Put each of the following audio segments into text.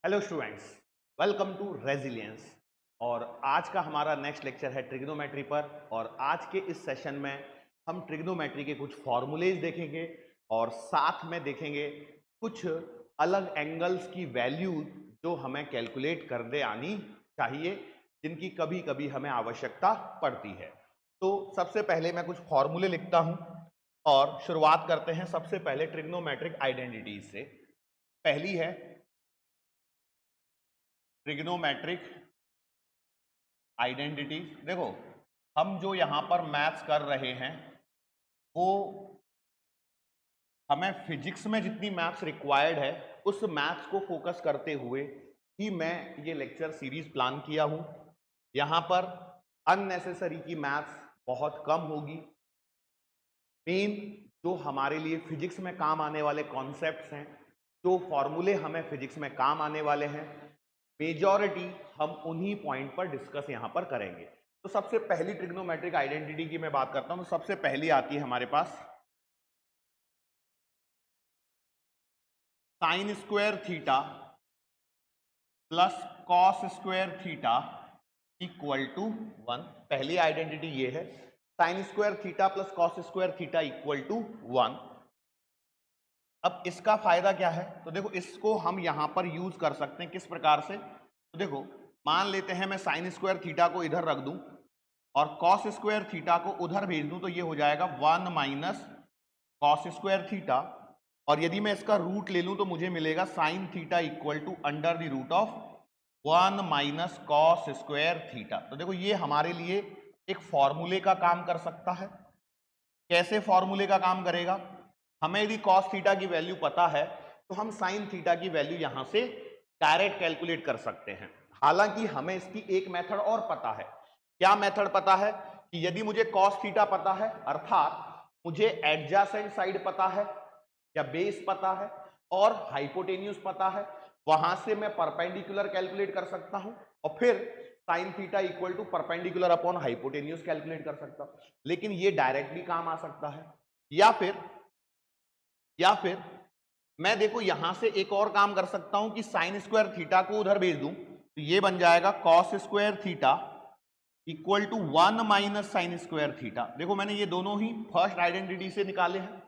Hello students, welcome to resilience. और आज का हमारा नेक्स्ट लेक्चर है ट्रिग्नोमेट्री पर। और आज के इस सेशन में हम ट्रिग्नोमेट्री के कुछ फॉर्मूलेज देखेंगे और साथ में देखेंगे कुछ अलग एंगल्स की वैल्यू जो हमें कैलकुलेट करने आनी चाहिए, जिनकी कभी कभी हमें आवश्यकता पड़ती है। तो सबसे पहले मैं कुछ फॉर्मूले लिखता हूं और शुरुआत करते हैं सबसे पहले ट्रिग्नोमेट्रिक आइडेंटिटीज से। पहली है ट्रिग्नोमेट्रिक आइडेंटिटी। देखो, हम जो यहां पर मैथ्स कर रहे हैं वो हमें फिजिक्स में जितनी मैथ्स रिक्वायर्ड है उस मैथ्स को फोकस करते हुए ही मैं ये लेक्चर सीरीज प्लान किया हूं। यहां पर अननेसेसरी की मैथ्स बहुत कम होगी। मेन जो हमारे लिए फिजिक्स में काम आने वाले कॉन्सेप्ट्स हैं, जो फॉर्मूले हमें फिजिक्स में काम आने वाले हैं, मेजॉरिटी हम उन्हीं पॉइंट पर डिस्कस यहां पर करेंगे। तो सबसे पहली ट्रिग्नोमेट्रिक आइडेंटिटी की मैं बात करता हूं, तो सबसे पहली आती है हमारे पास sine square theta plus cos square theta equal to 1। पहली आइडेंटिटी ये है, sine square theta plus cos square theta equal to 1। अब इसका फायदा क्या है? तो देखो, इसको हम यहां पर यूज कर सकते हैं किस प्रकार से। तो देखो, मान लेते हैं मैं साइन स्क्वायर थीटा को इधर रख दूं और कॉस स्क्वायर थीटा को उधर भेज दूं, तो ये हो जाएगा 1 माइनस कॉस स्क्वायर थीटा। और यदि मैं इसका रूट ले लूं तो मुझे मिलेगा sine theta equal to under the root of 1 minus cos square theta. तो देखो, ये हमारे लिए एक फॉर्मूले का काम कर सकता है। कैसे फॉर्मूले का काम करेगा? हमें यदि कॉस थीटा की वैल्यू पता है तो हम साइन थीटा की वैल्यू यहां से डायरेक्ट कैलकुलेट कर सकते हैं। हालांकि हमें इसकी एक मेथड और पता है। क्या मेथड पता है? कि यदि मुझे कॉस थीटा पता है, अर्थात मुझे एडजेसेंट साइड पता है या बेस पता है और हाइपोटेन्यूज पता है, वहां से मैं परपेंडिकुलर कैलकुलेट कर सकता हूं और फिर sine theta equal to perpendicular upon hypotenuse calculate कर सकता हूं। लेकिन ये डायरेक्ट भी काम आ सकता है, या फिर मैं देखो यहां से एक और काम कर सकता हूं कि साइन स्क्वायर थीटा को उधर भेज दूं, तो ये बन जाएगा cos square theta equal to 1 minus sine square theta. देखो, मैंने ये दोनों ही फर्स्ट आइडेंटिटी से निकाले हैं।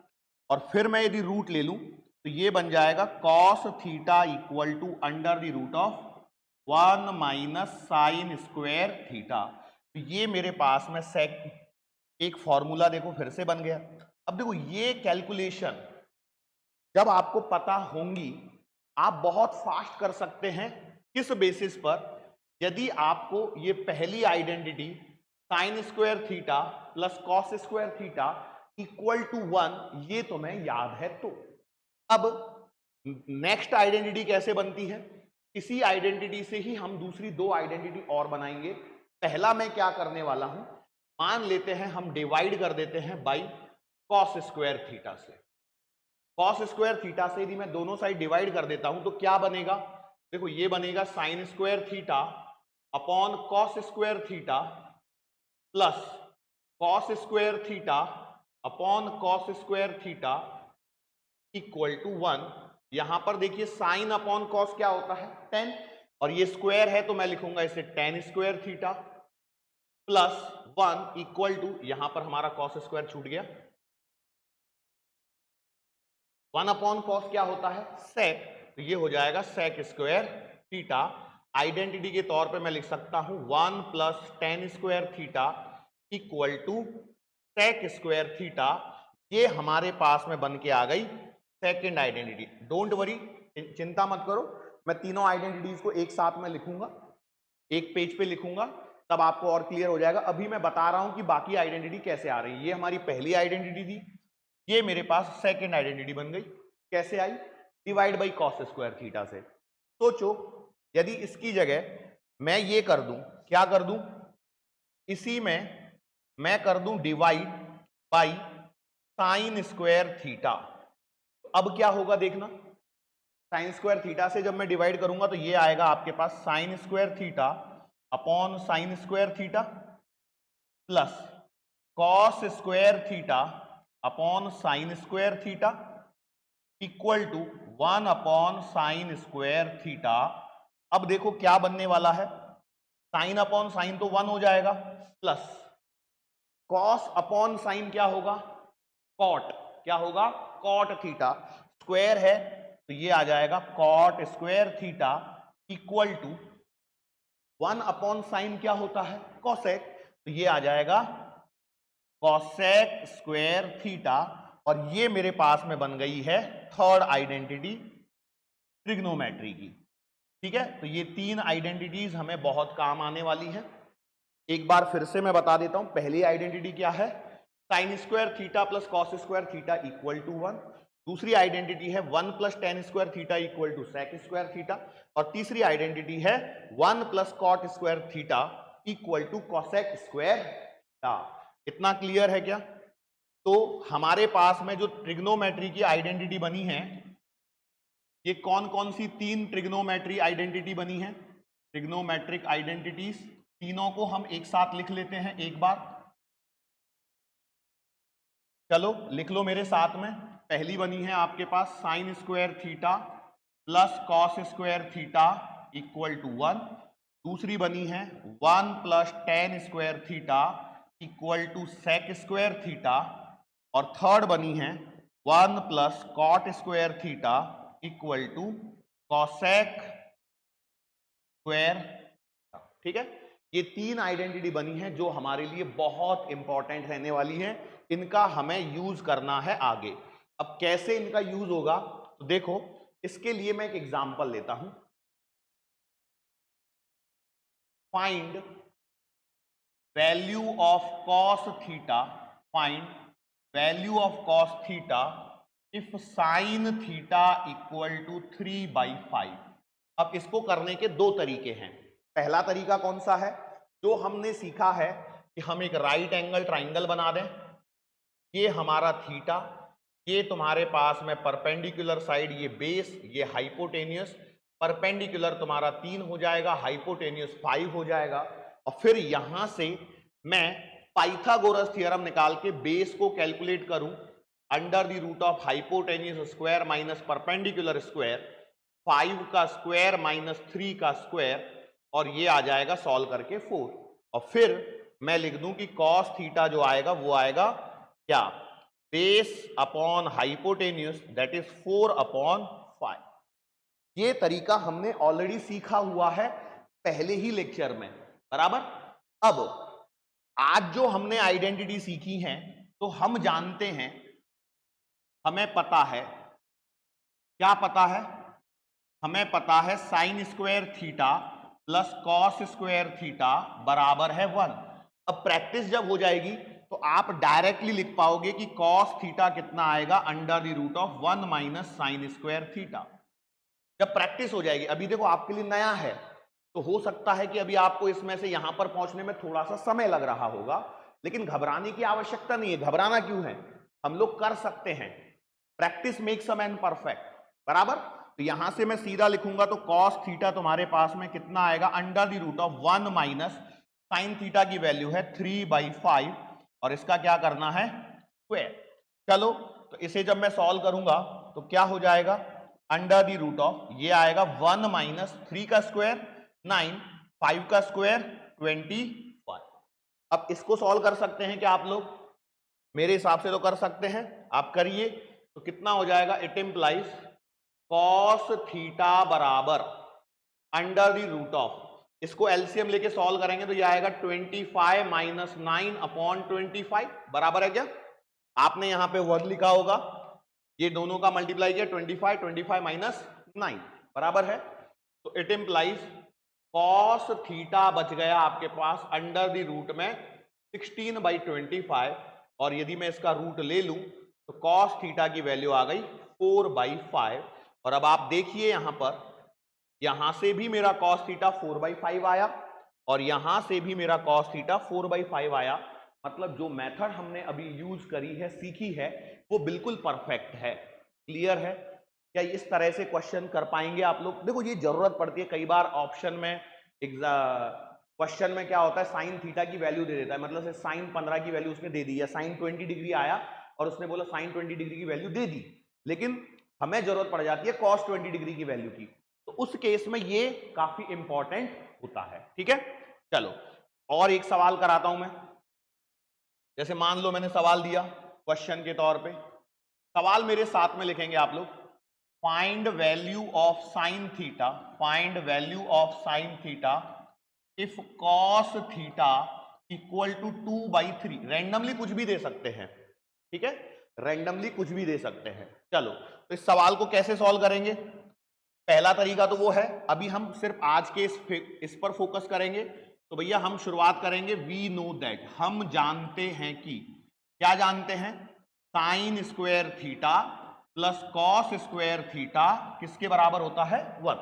और फिर मैं यदि रूट ले लूं तो ये बन जाएगा cos theta equal to under the root of 1 minus sine square theta. तो ये मेरे पास में एक फॉर्मूला देखो फिर से बन गया। अब देखो, ये कैलकुलेशन जब आपको पता होंगी, आप बहुत फास्ट कर सकते हैं। किस बेसिस पर? यदि आपको ये पहली identity sine square theta plus cos square theta equal to 1 ये तुम्हें याद है तो। अब नेक्स्ट आइडेंटिटी कैसे बनती है? इसी आइडेंटिटी से ही हम दूसरी दो आइडेंटिटी और बनाएंगे। पहला मैं क्या करने वाला हूं, मान लेते हैं हम डिवाइड कर देते हैं बाई कॉस स्क्वायर थीटा से। कॉस स्क्वायर थीटा से यदि मैं दोनों साइड डिवाइड कर देता हूं तो क्या बनेगा? देखो, ये बनेगा sine square theta upon cos square theta plus cos square theta upon cos square theta equal to 1। यहां पर देखिए, साइन अपॉन कॉस क्या होता है? टेन। और ये स्क्वायर है तो मैं लिखूंगा इसे tan square theta plus 1 equal to, यहां पर हमारा कॉस स्क्वायर छूट गया, 1 अपॉन कॉस क्या होता है? सेक। तो ये हो जाएगा सेक स्क्वायर थीटा। आइडेंटिटी के तौर पे मैं लिख सकता हूं 1 plus tan square theta equal to sec square theta. ये हमारे पास में बन के आ गई सेकेंड आइडेंटिटी। डोंट वरी, चिंता मत करो, मैं तीनों आइडेंटिटीज को एक साथ में लिखूंगा, एक पेज पे लिखूंगा, तब आपको और क्लियर हो जाएगा। अभी मैं बता रहा हूं कि बाकी आइडेंटिटी कैसे आ रही है। ये हमारी पहली आइडेंटिटी थी, ये मेरे पास सेकेंड आइडेंटिटी बन गई। कैसे आई? Divide by cos square theta से। सोचो, यदि इसकी जगह मैं ये कर दूं, क्या कर दूं? इसी में मैं कर दूं divide by sine square theta. अब क्या होगा देखना, साइन स्क्वायर थीटा से जब मैं डिवाइड करूंगा तो ये आएगा आपके पास sine square theta upon sine square theta plus cos square theta upon sine square theta equal to 1 upon sine square theta अब देखो क्या बनने वाला है, साइन अपॉन साइन तो 1 हो जाएगा, प्लस कॉस अपॉन साइन क्या होगा, कॉट, क्या होगा, कॉट थीटा, स्क्वायर है तो ये आ जाएगा cot square theta equal to 1 upon sine क्या होता है, कॉसेक, तो ये आ जाएगा कॉसेक स्क्वायर थीटा। और ये मेरे पास में बन गई है थर्ड आइडेंटिटी ट्रिग्नोमेट्री की। ठीक है, तो ये 3 आइडेंटिटीज हमें बहुत काम आने वाली है। एक बार फिर से मैं बता देता हूं, पहली आइडेंटिटी क्या है, sine square theta plus cos square theta equal to 1। दूसरी आइडेंटिटी है 1 plus tan square theta equal to sec square theta. और तीसरी आइडेंटिटी है 1 plus cot square theta equal to cosec square theta. इतना क्लियर है क्या? तो हमारे पास में जो ट्रिग्नोमेट्री की आइडेंटिटी बनी है, ये कौन कौन सी 3 ट्रिग्नोमेट्री आइडेंटिटी बनी है, ट्रिग्नोमेट्रिक आइडेंटिटीज, तीनों को हम एक साथ लिख लेते हैं एक बार। चलो लिख लो मेरे साथ में। पहली बनी है आपके पास sine square theta plus cos square theta equal to 1। दूसरी बनी है 1 plus tan square theta equal to sec square theta. और थर्ड बनी है 1 plus cot square theta equal to cosec square. ठीक है, ये 3 आइडेंटिटी बनी है जो हमारे लिए बहुत इंपॉर्टेंट रहने वाली है, इनका हमें यूज करना है आगे। अब कैसे इनका यूज होगा, तो देखो इसके लिए मैं एक एग्जांपल लेता हूं। Find value of cos theta, find value of cos theta if sine theta equal to 3/5। अब इसको करने के 2 तरीके हैं। पहला तरीका कौन सा है, जो हमने सीखा है कि हम एक राइट एंगल ट्राइंगल बना दें, ये हमारा थीटा, ये तुम्हारे पास में परपेंडिकुलर साइड, ये बेस, ये हाइपोटेनियस, परपेंडिकुलर तुम्हारा 3 हो जाएगा, हाइपोटेनियस 5 हो जाएगा। और फिर यहां से मैं पाइथागोरस थ्योरम निकाल के बेस को कैलकुलेट करूं, under the root of hypotenuse square minus perpendicular square, 5 का स्क्वायर माइनस 3 का स्क्वायर, और ये आ जाएगा सॉल्व करके 4। और फिर मैं लिख दूं कि कॉस थीटा जो आएगा वो आएगा क्या, base upon hypotenuse that is 4/5। ये तरीका हमने ऑलरेडी सीखा हुआ है पहले ही लेक्चर में, बराबर। अब आज जो हमने आइडेंटिटी सीखी है, तो हम जानते हैं, हमें पता है, क्या पता है, हमें पता है sine square theta plus cos square theta बराबर है 1। अब प्रैक्टिस जब हो जाएगी तो आप डायरेक्टली लिख पाओगे कि कॉस थीटा कितना आएगा, under the root of 1 minus sine square theta. जब प्रैक्टिस हो जाएगी, अभी देखो आपके लिए नया है, तो हो सकता है कि अभी आपको इसमें से यहां पर पहुंचने में थोड़ा सा समय लग रहा होगा, लेकिन घबराने की आवश्यकता नहीं है। घबराना क्यों है, हम लोग कर सकते हैं। Practice makes a man perfect, बराबर। तो यहां से मैं सीधा लिखूंगा तो कॉस थीटा तुम्हारे पास में कितना आएगा, under the root of 1 minus sine theta की वैल्यू है 3/5, और इसका क्या करना है, स्क्वायर। चलो तो इसे जब मैं सॉल्व करूंगा तो क्या हो जाएगा, अंडर द रूट ऑफ, ये आएगा 1 माइनस 3 का स्क्वायर 9, 5 का स्क्वायर 25। अब इसको सॉल्व कर सकते हैं क्या आप लोग, मेरे हिसाब से तो कर सकते हैं, आप करिए। तो कितना हो जाएगा, इट इंप्लाइज कॉस थीटा बराबर अंडर द रूट ऑफ, इसको एलसीएम लेके सॉल्व करेंगे तो ये आएगा 25 माइनस 9/25, बराबर है क्या। आपने यहां पे 1 लिखा होगा, ये दोनों का मल्टीप्लाई किया 25 माइनस 9 बराबर है। तो इट इंप्लाइज कॉस थीटा बच गया आपके पास अंडर द रूट में 16/25, और यदि मैं इसका रूट ले लूं तो कॉस थीटा की वैल्यू आ गई 4/5। और अब आप देखिए यहां पर, यहां से भी मेरा कॉस थीटा 4/5 आया, और यहां से भी मेरा कॉस थीटा 4/5 आया। मतलब जो मेथड हमने अभी यूज करी है, सीखी है, वो बिल्कुल परफेक्ट है। क्लियर है क्या, इस तरह से क्वेश्चन कर पाएंगे आप लोग। देखो ये जरूरत पड़ती है कई बार ऑप्शन में, क्वेश्चन में क्या होता है, साइन थीटा की वैल्यू दे देता है, मतलब से साइन 15 की वैल्यू उसने दे दी, या साइन 20 डिग्री आया और उसने बोला साइन 20 डिग्री की वैल्यू दे दी, लेकिन हमें जरूरत पड़ जाती है कॉस 20 डिग्री की वैल्यू की। तो तो उस केस में ये काफी इंपॉर्टेंट होता है। ठीक है, चलो और एक सवाल कराता हूं मैं। जैसे मान लो मैंने सवाल दिया क्वेश्चन के तौर पे, सवाल मेरे साथ में लिखेंगे आप लोग, find value of sine theta, find value of sine theta if cos theta equal to 2/3। Randomly कुछ भी दे सकते हैं, ठीक है, रैंडमली कुछ भी दे सकते हैं। चलो तो इस सवाल को कैसे सॉल्व करेंगे? पहला तरीका तो वो है, अभी हम सिर्फ आज के इस पर फोकस करेंगे। तो भैया हम शुरुआत करेंगे, वी नो दैट, हम जानते हैं कि, क्या जानते हैं? Sign square theta plus cos square theta किसके बराबर होता है? 1।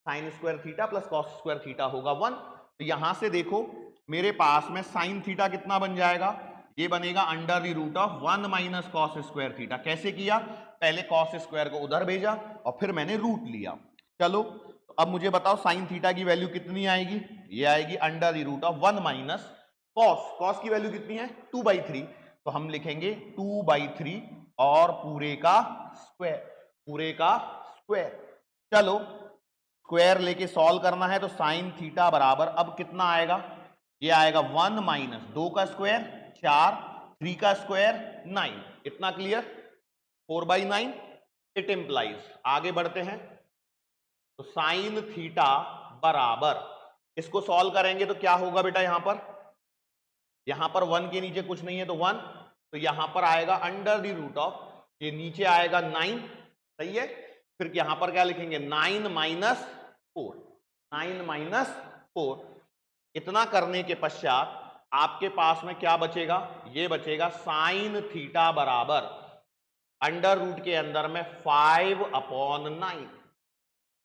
Sign square theta plus cos square theta होगा 1। तो यहां से देखो मेरे पास में साइन थीटा कितना बन जाएगा? ये बनेगा under the root of 1 minus cos square theta. कैसे किया? पहले कॉस स्क्वायर को उधर भेजा और फिर मैंने रूट लिया। चलो तो अब मुझे बताओ साइन थीटा की वैल्यू कितनी आएगी? ये आएगी under the root of 1 minus cos, cos की वैल्यू कितनी है? 2/3। तो हम लिखेंगे 2/3 और पूरे का स्क्वायर, पूरे का स्क्वायर। चलो स्क्वायर लेके सॉल्व करना है, तो साइन थीटा बराबर अब कितना आएगा? ये आएगा 1 माइनस 2 का स्क्वायर 4, 3 का स्क्वायर 9। इतना क्लियर? 4/9 it implies. आगे बढ़ते हैं, तो साइन थीटा बराबर, इसको सॉल्व करेंगे तो क्या होगा बेटा? यहां पर 1 के नीचे कुछ नहीं है तो 1, तो यहां पर आएगा अंडर द रूट ऑफ, ये नीचे आएगा 9, सही है। फिर यहां पर क्या लिखेंगे? 9 माइनस 4, 9 माइनस 4। इतना करने के पश्चात आपके पास में क्या बचेगा? ये बचेगा साइन थीटा बराबर अंडर रूट के अंदर में 5/9।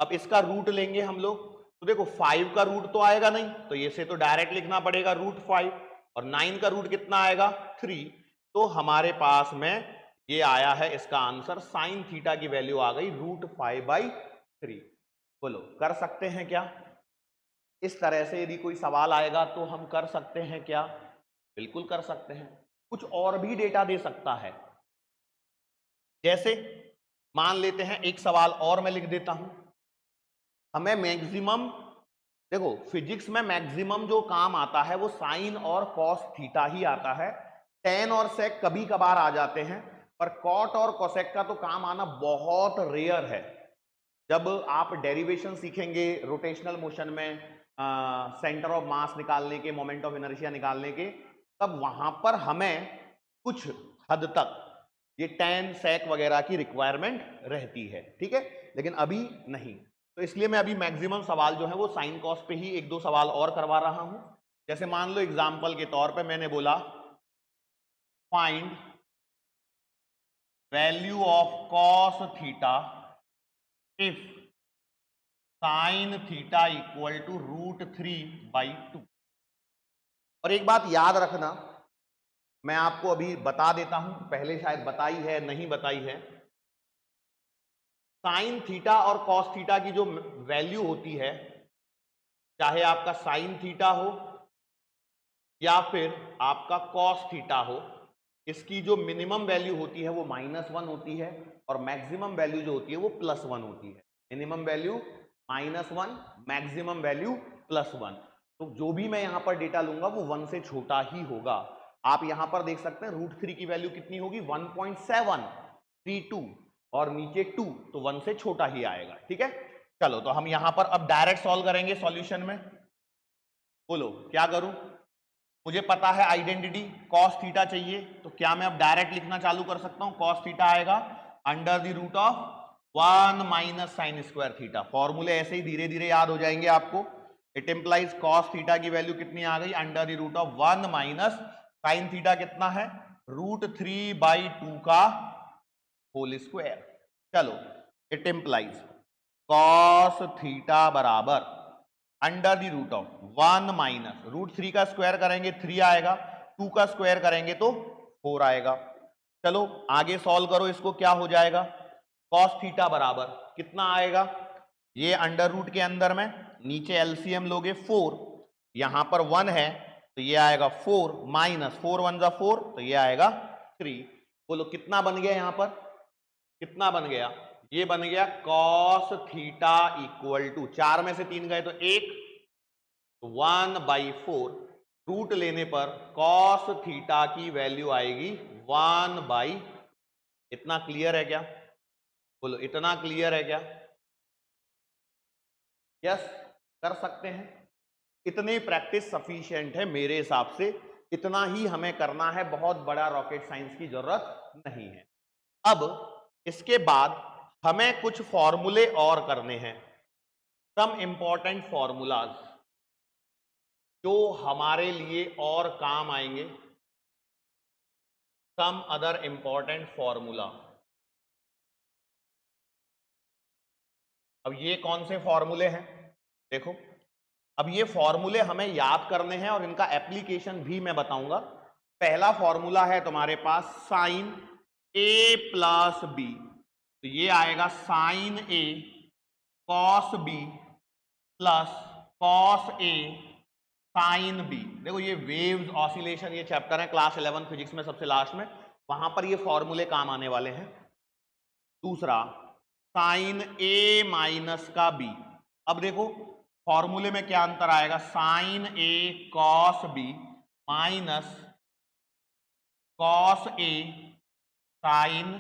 अब इसका रूट लेंगे हम लोग, तो देखो 5 का रूट तो आएगा नहीं, तो ये से तो डायरेक्ट लिखना पड़ेगा √5, और 9 का रूट कितना आएगा? 3। तो हमारे पास में ये आया है इसका आंसर, साइन थीटा की वैल्यू आ गई √5/3। बोलो कर सकते हैं क्या? इस तरह से यदि कोई सवाल आएगा तो हम कर सकते हैं क्या? बिल्कुल कर सकते हैं। कुछ और भी डेटा दे सकता है, जैसे मान लेते हैं एक सवाल और मैं लिख देता हूं, हमें मैक्सिमम, देखो फिजिक्स में मैक्सिमम जो काम आता है वो साइन और कॉस थीटा ही आता है। टेन और सेक कभी कभार आ जाते हैं, पर कॉट और कोसेक का तो काम आना बहुत रेयर है। जब आप डेरिवेशन सीखेंगे रोटेशनल मोशन में, सेंटर ऑफ मास निकालने के, मोमेंट ऑफ इनर्शिया निकालने के, तब वहां पर हमें कुछ हद तक ये टेन सेक वगैरह की रिक्वायरमेंट रहती है, ठीक है, लेकिन अभी नहीं। तो इसलिए मैं अभी मैक्सिमम सवाल जो है वो साइन कॉस पे ही एक दो सवाल और करवा रहा हूं। जैसे मान लो एग्जाम्पल के तौर पे मैंने बोला find value of cos theta if sine theta equal to √3/2। और एक बात याद रखना, मैं आपको अभी बता देता हूं, पहले शायद बताई है नहीं बताई है, साइन थीटा और कॉस थीटा की जो वैल्यू होती है, चाहे आपका साइन थीटा हो या फिर आपका कॉस थीटा हो, इसकी जो मिनिमम वैल्यू होती है वो -1 होती है और मैक्सिमम वैल्यू जो होती है वो +1 होती है। Minimum value -1, maximum value +1। तो जो भी मैं यहां पर डेटा लूंगा वो 1 से छोटा ही होगा। आप यहां पर देख सकते हैं √3 की वैल्यू कितनी होगी? 1.732 और नीचे 2, तो 1 से छोटा ही आएगा, ठीक है। चलो तो हम यहां पर अब डायरेक्ट सॉल्व करेंगे सॉल्यूशन में। बोलो क्या करूं? मुझे पता है आइडेंटिटी कॉस थीटा चाहिए, तो क्या मैं अब डायरेक्ट लिखना चालू कर सकता हूं? कॉस थीटा आएगा under the root of 1 minus sine square theta. फॉर्मूले ऐसे ही धीरे धीरे याद हो जाएंगे आपको। इट इंप्लाइज कॉस थीटा की वैल्यू कितनी आ गई? Under the root of 1 minus sine theta कितना है? √3/2 का होल स्क्वायर। चलो इट इंप्लाइज कॉस थीटा बराबर under the root of 1 minus √3 का स्क्वायर करेंगे 3 आएगा, 2 का स्क्वायर करेंगे तो 4 आएगा। चलो आगे सॉल्व करो इसको, क्या हो जाएगा? कॉस थीटा बराबर कितना आएगा? ये अंडर रूट के अंदर में नीचे एलसीएम लोगे 4, यहां पर 1 है तो ये आएगा 4 माइनस 4 1 जा 4, तो ये आएगा 3। बोलो कितना बन गया? यहां पर कितना बन गया? ये बन गया कॉस थीटा इक्वल टू 4 में से 3 गए तो 1, 1/4 रूट लेने पर कॉस थीटा की वैल्यू आएगी 1/। इतना क्लियर है क्या? बोलो, इतना क्लियर है क्या? यस, कर सकते हैं। इतनी प्रैक्टिस सफिशिएंट है मेरे हिसाब से, इतना ही हमें करना है, बहुत बड़ा रॉकेट साइंस की जरूरत नहीं है। अब इसके बाद हमें कुछ फॉर्मूले और करने हैं, सम इंपॉर्टेंट फॉर्मूलाज जो हमारे लिए और काम आएंगे, सम अदर इंपॉर्टेंट फॉर्मूला। अब ये कौन से फॉर्मूले हैं? देखो, अब ये फॉर्मूले हमें याद करने हैं और इनका एप्लीकेशन भी मैं बताऊंगा। पहला फॉर्मूला है तुम्हारे पास साइन ए प्लस बी, तो ये आएगा साइन ए कॉस बी प्लस कॉस ए साइन बी। देखो, ये वेव्स ऑसिलेशन ये चैप्टर है क्लास 11 फिजिक्स में सबसे लास्ट में, वहां पर ये फॉर्मूले काम आने वाले हैं। दूसरा साइन ए माइनस का बी। अब देखो फॉर्मूले में क्या अंतर आएगा, साइन ए कॉस बी माइनस कॉस ए साइन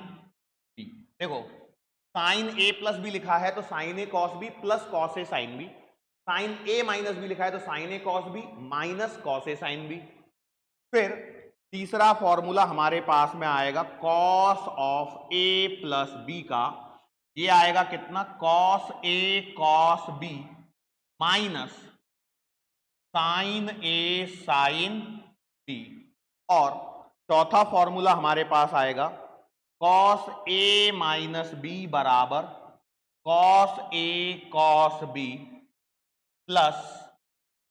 बी। देखो, साइन ए प्लस बी लिखा है तो sine A cos B plus cos A sine B, sine A minus B लिखा है तो साइन ए कॉस बी माइनस कॉस ए साइन बी। फिर तीसरा formula हमारे पास में आएगा cos of A plus B का, ये आएगा कितना, cos A cos B minus sine A sine B. और चौथा फॉर्मूला हमारे पास आएगा कॉस ए माइनस बी बराबर cos A cos B plus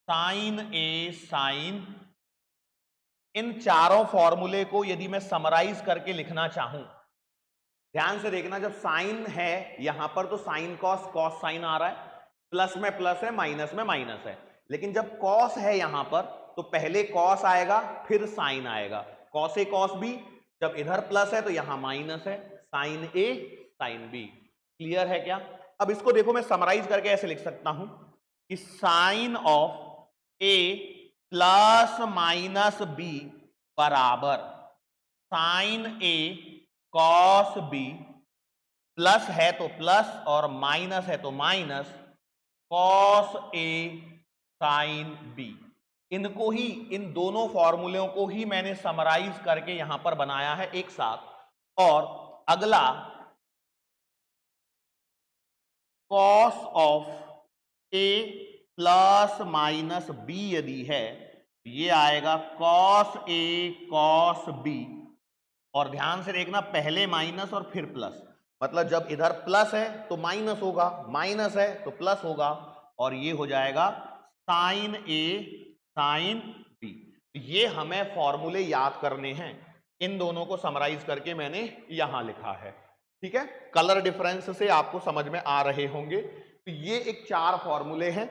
sine A sign. इन चारों फॉर्मूले को यदि मैं समराइज करके लिखना चाहूं, ध्यान से देखना, जब साइन है यहां पर तो साइन कॉस कॉस साइन आ रहा है, प्लस में प्लस है माइनस में माइनस है, लेकिन जब कॉस है यहां पर तो पहले कॉस आएगा फिर साइन आएगा, कॉस ए कॉस बी, जब इधर प्लस है तो यहां माइनस है, sign A sine B. Clear है क्या? अब इसको देखो मैं समराइज करके ऐसे लिख सकता हूं कि sine of A plus minus B बराबर साइन ए कॉस बी, प्लस है तो प्लस और माइनस है तो माइनस कॉस ए साइन बी। इनको ही, इन दोनों फॉर्मूलों को ही मैंने समराइज करके यहां पर बनाया है एक साथ। और अगला cos of A plus minus B यदि है, ये आएगा कॉस ए कॉस बी। और ध्यान से देखना, पहले माइनस और फिर प्लस, मतलब जब इधर प्लस है तो माइनस होगा, माइनस है तो प्लस होगा, और ये हो जाएगा साइन ए साइन बी। ये हमें फॉर्मूले याद करने हैं, इन दोनों को समराइज करके मैंने यहां लिखा है। ठीक है, कलर डिफरेंस से आपको समझ में आ रहे होंगे। तो ये एक 4 फॉर्मूले हैं।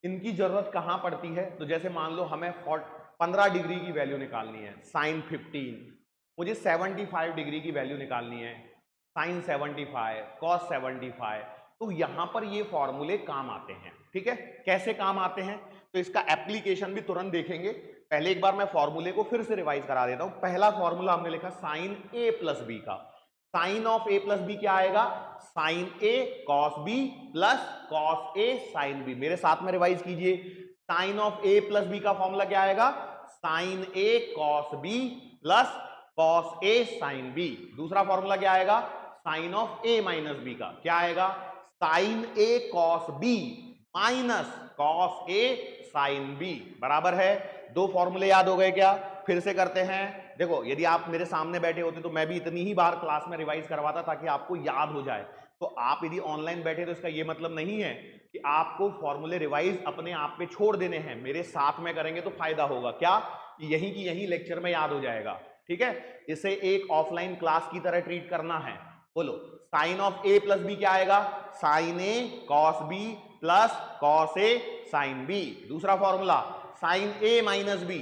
इनकी जरूरत कहां पड़ती है, तो जैसे मान लो हमें 15 डिग्री की वैल्यू निकालनी है, साइन 15, मुझे 75 डिग्री की वैल्यू निकालनी है, साइन 75 कॉस 75, तो यहां पर ये फॉर्मूले काम आते हैं। ठीक है, कैसे काम आते हैं तो इसका एप्लीकेशन भी तुरंत देखेंगे। पहले एक बार मैं फॉर्मूले को फिर से रिवाइज करा देता हूं। पहला फॉर्मूला हमने लिखा साइन ए प्लस बी का, sine of A plus B क्या आएगा, साइन ए कॉस बी प्लस कॉस ए साइन बी। मेरे साथ में रिवाइज कीजिए, sine of A plus B का फॉर्मूला क्या आएगा, साइन ए कॉस बी प्लस कॉस ए साइन बी। दूसरा फॉर्मूला क्या आएगा, sine of A minus B का क्या आएगा, साइन ए कॉस बी माइनस कॉस ए साइन बी, बराबर है। 2 फॉर्मूले याद हो गए क्या? फिर से करते हैं। देखो, यदि आप मेरे सामने बैठे होते तो मैं भी इतनी ही बार क्लास में रिवाइज करवाता ताकि आपको याद हो जाए। तो आप यदि ऑनलाइन बैठे तो इसका यह मतलब नहीं है कि आपको फॉर्मूले रिवाइज अपने आप पे छोड़ देने हैं, मेरे साथ में करेंगे तो फायदा होगा। क्या? यही की यही लेक्चर में याद हो जाएगा। ठीक है, इसे एक ऑफलाइन क्लास की तरह ट्रीट करना है। बोलो, sine of A plus B क्या आएगा, साइन ए कॉस बी प्लस कॉस ए साइन बी। दूसरा formula sine A minus B,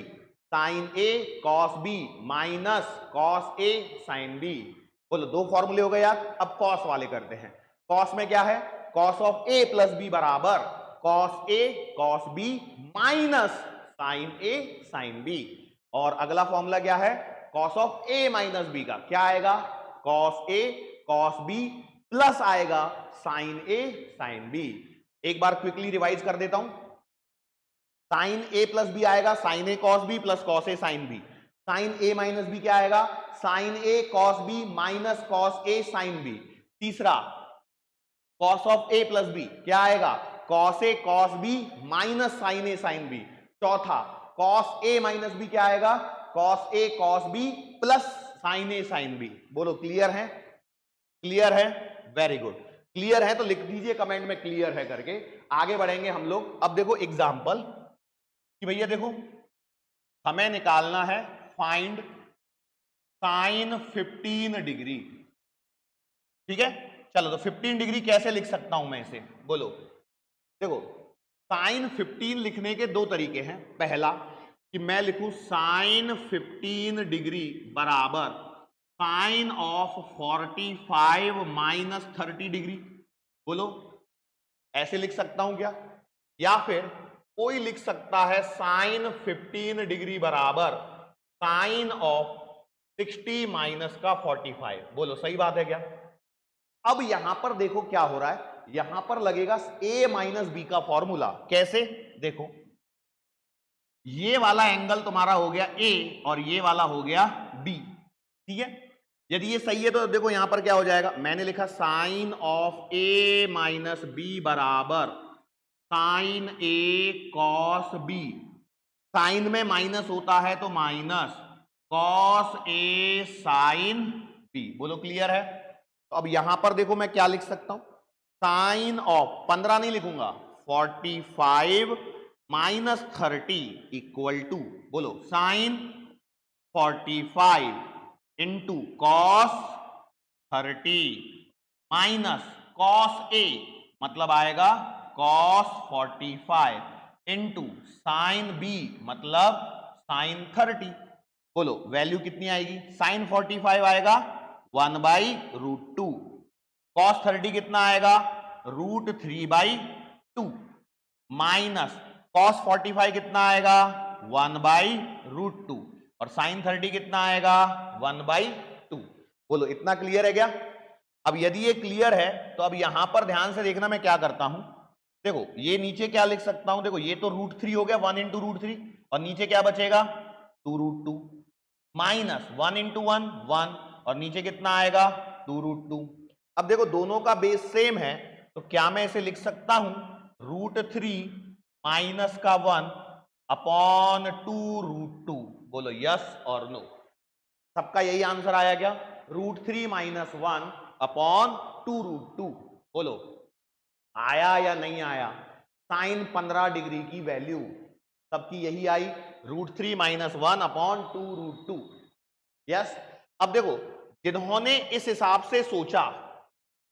sine A cos B minus cos A sine B. बोलो, दो फॉर्मूले हो गए यार। अब कॉस वाले करते हैं। कॉस में क्या है, cos of A plus B बराबर cos A cos B minus sine A sine B. और अगला फॉर्मूला क्या है, cos of A minus B का क्या आएगा, cos A cos B plus आएगा साइन ए साइन बी। एक बार क्विकली रिवाइज कर देता हूं। साइन ए प्लस बी आएगा sine A cos B plus cos A sine B. Sine A minus B क्या आएगा, साइन ए कॉस बी माइनस कॉस ए sine B. तीसरा cos of A plus B क्या आएगा, cos A cos B minus sine A sine B. चौथा cos A minus B क्या आएगा, cos A cos B plus sine A sine B. बोलो clear है, clear है, very good. Clear है तो लिख दीजिए कमेंट में क्लियर है करके। आगे बढ़ेंगे हम लोग। अब देखो एग्जांपल कि भैया देखो हमें निकालना है फाइंड साइन 15 डिग्री। ठीक है, चलो तो 15 डिग्री कैसे लिख सकता हूं मैं इसे, बोलो। देखो साइन 15 लिखने के दो तरीके हैं। पहला कि मैं लिखूं साइन 15 डिग्री बराबर साइन ऑफ 45 माइनस 30 डिग्री। बोलो ऐसे लिख सकता हूं क्या, या फिर कोई लिख सकता है साइन 15 डिग्री बराबर साइन ऑफ 60 माइनस का 45। बोलो सही बात है क्या। अब यहां पर देखो क्या हो रहा है, यहां पर लगेगा a माइनस बी का फॉर्मूला। कैसे, देखो ये वाला एंगल तुम्हारा हो गया a और ये वाला हो गया b। ठीक है, यदि ये सही है तो देखो यहां पर क्या हो जाएगा, मैंने लिखा sine of a minus B बराबर sine a cos b। Sine में माइनस होता है तो minus cos a sine b। बोलो क्लियर है। तो अब यहां पर देखो मैं क्या लिख सकता हूं, साइन ऑफ 15 नहीं लिखूंगा 45 माइनस 30 इक्वल टू, बोलो sine 45 into cos 30 minus cos A मतलब आएगा कॉस 45 इंटू साइन बी मतलब साइन 30। बोलो वैल्यू कितनी आएगी, साइन 45 आएगा 1/√2, कॉस 30 कितना आएगा √3/2 माइनस कॉस 45 कितना आएगा 1/√2 और साइन 30 कितना आएगा 1/2। बोलो इतना क्लियर है क्या। अब यदि ये क्लियर है तो अब यहां पर ध्यान से देखना मैं क्या करता हूं। देखो ये नीचे क्या लिख सकता हूं, देखो ये तो √3 हो गया 1 इंटू √3 और नीचे क्या बचेगा 2√2 माइनस 1 इंटू 1 1 और नीचे कितना आएगा 2√2। अब देखो दोनों का बेस सेम है तो क्या मैं इसे लिख सकता हूं √3 माइनस का 1 अपॉन 2√2। बोलो यस और नो। सबका यही आंसर आया क्या, √3 माइनस 1 अपॉन 2√2। बोलो आया या नहीं आया। साइन 15 डिग्री की वैल्यू सबकी यही आई, √3 माइनस 1 अपॉन 2√2। यस। अब देखो जिन्होंने इस हिसाब से सोचा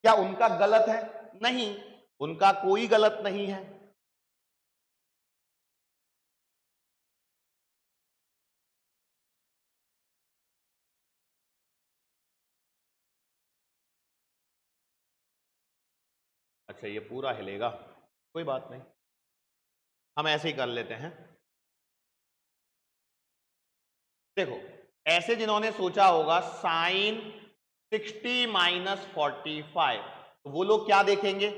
क्या उनका गलत है, नहीं, उनका कोई गलत नहीं है। अच्छा ये पूरा हिलेगा, कोई बात नहीं, हम ऐसे ही कर लेते हैं। देखो ऐसे जिन्होंने सोचा होगा साइन 60 माइनस 45, तो वो लोग क्या देखेंगे,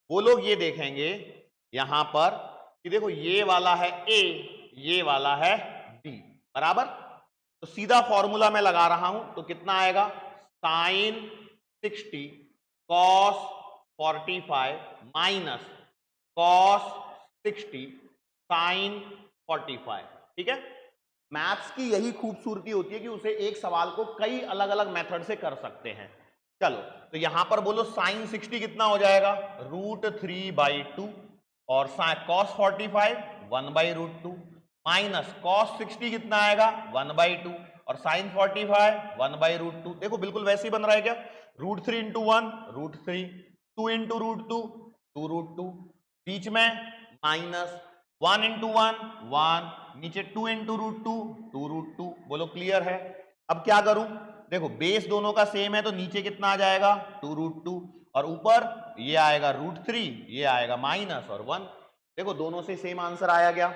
वो लोग ये देखेंगे यहां पर कि देखो ये वाला है ए ये वाला है बी बराबर। तो सीधा फॉर्मूला मैं लगा रहा हूं तो कितना आएगा sine 60 cos 45 minus cos 60 sine 45। ठीक है, मैथ्स की यही खूबसूरती होती है कि उसे एक सवाल को कई अलग अलग मेथड से कर सकते हैं। चलो तो यहां पर बोलो साइन 60 कितना हो जाएगा √3/2 और कॉस 45 1/√2 माइनस कॉस 60 कितना आएगा 1/2 और साइन 45 1/√2। देखो बिल्कुल वैसे ही बन रहा है क्या, √3 इंटू 1 √3, 2 इंटू √2 2√2, बीच में माइनस 1 इंटू 1 1, नीचे 2 इंटू √2 2√2। बोलो क्लियर है। अब क्या करूं, देखो बेस दोनों का सेम है तो नीचे कितना आ जाएगा 2√2 और ऊपर ये आएगा √3, ये आएगा माइनस और 1। देखो दोनों से सेम आंसर आया गया।